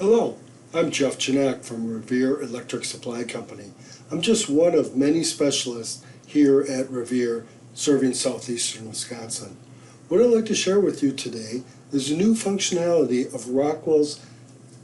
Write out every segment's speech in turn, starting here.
Hello, I'm Jeff Genac from Revere Electric Supply Company. I'm just one of many specialists here at Revere serving southeastern Wisconsin. What I'd like to share with you today is the new functionality of Rockwell's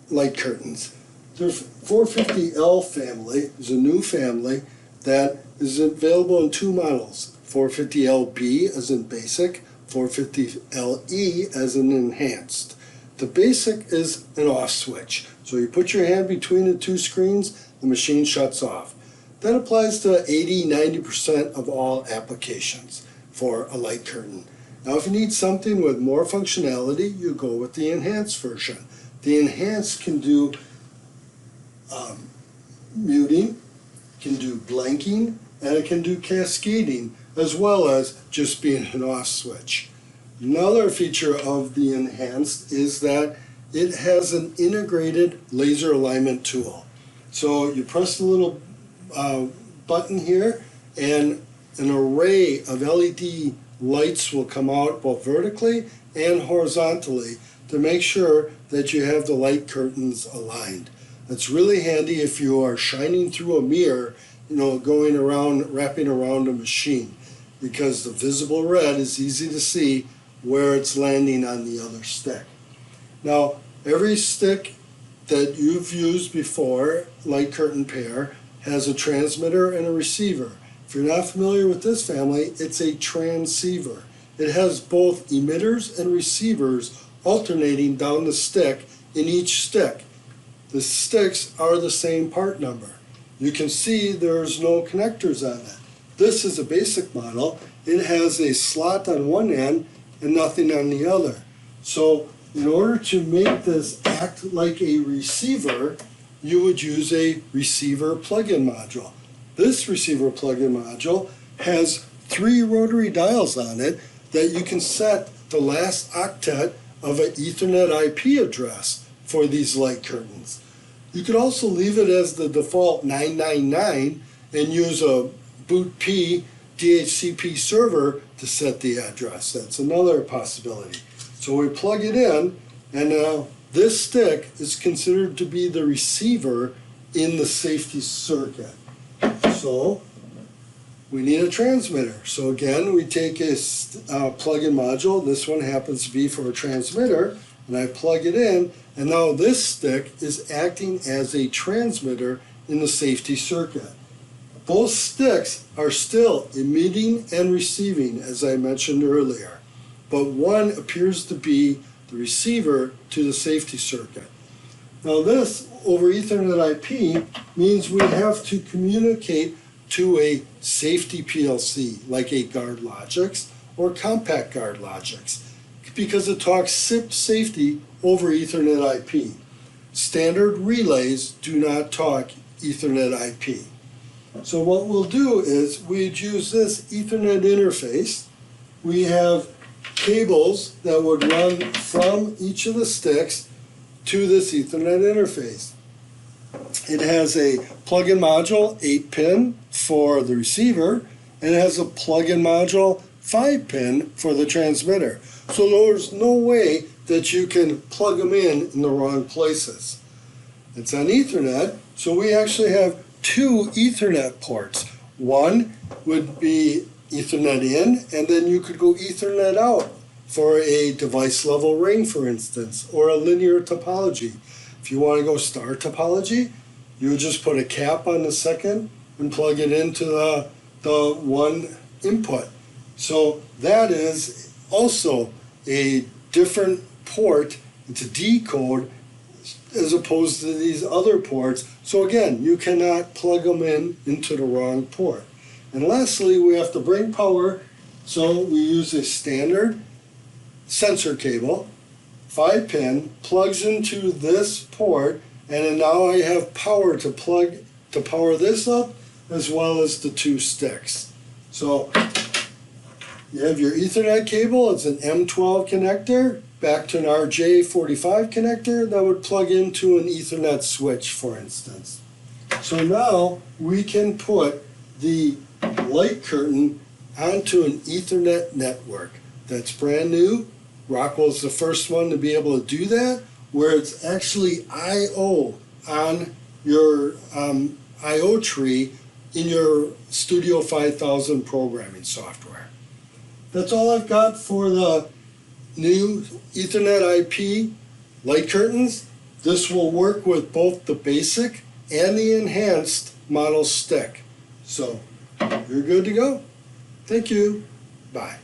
light curtains. The 450L family is a new family that is available in two models, 450LB as in basic, 450LE as in enhanced. The basic is an off switch. So you put your hand between the two screens, the machine shuts off. That applies to 80–90% of all applications for a light curtain. Now if you need something with more functionality, you go with the enhanced version. The enhanced can do muting, can do blanking, and it can do cascading, as well as just being an off switch. Another feature of the enhanced is that it has an integrated laser alignment tool. So you press the little button here and an array of LED lights will come out both vertically and horizontally to make sure that you have the light curtains aligned. That's really handy if you are shining through a mirror, going around, wrapping around a machine, because the visible red is easy to see where it's landing on the other stick. Now, every stick that you've used before, light curtain pair, has a transmitter and a receiver. If you're not familiar with this family, it's a transceiver. It has both emitters and receivers alternating down the stick in each stick. The sticks are the same part number. You can see there's no connectors on it. This is a basic model. It has a slot on one end and nothing on the other. So in order to make this act like a receiver, you would use a receiver plug-in module. This receiver plug-in module has 3 rotary dials on it that you can set the last octet of an Ethernet IP address for these light curtains. You could also leave it as the default 999 and use a boot P DHCP server to set the address. That's another possibility. So we plug it in, and now this stick is considered to be the receiver in the safety circuit. So we need a transmitter. So again, we take a plug-in module. This one happens to be for a transmitter, and I plug it in, and now this stick is acting as a transmitter in the safety circuit. Both sticks are still emitting and receiving, as I mentioned earlier, but one appears to be the receiver to the safety circuit. Now this, over Ethernet IP, means we have to communicate to a safety PLC, like a Guard Logix or Compact Guard Logix, because it talks SIP safety over Ethernet IP. Standard relays do not talk Ethernet IP. So what we'll do is we'd use this Ethernet interface. We have cables that would run from each of the sticks to this Ethernet interface. It has a plug-in module 8-pin for the receiver, and it has a plug-in module 5-pin for the transmitter. So there's no way that you can plug them in the wrong places. It's on Ethernet, so we actually have 2 Ethernet ports. One would be Ethernet in, and then you could go Ethernet out for a device level ring, for instance, or a linear topology. If you want to go star topology, you would just put a cap on the second and plug it into the one input. So that is also a different port to decode as opposed to these other ports. So again, you cannot plug them into the wrong port. And lastly, we have to bring power, so we use a standard sensor cable, 5-pin, plugs into this port, and then now I have power to power this up as well as the 2 sticks. So you have your Ethernet cable, it's an M12 connector, back to an RJ45 connector that would plug into an Ethernet switch, for instance. So now we can put the light curtain onto an Ethernet network. That's brand new. Rockwell's the first one to be able to do that. where it's actually I/O on your I/O tree in your Studio 5000 programming software. That's all I've got for the new Ethernet IP light curtains. This will work with both the basic and the enhanced model stick. So you're good to go. Thank you. Bye.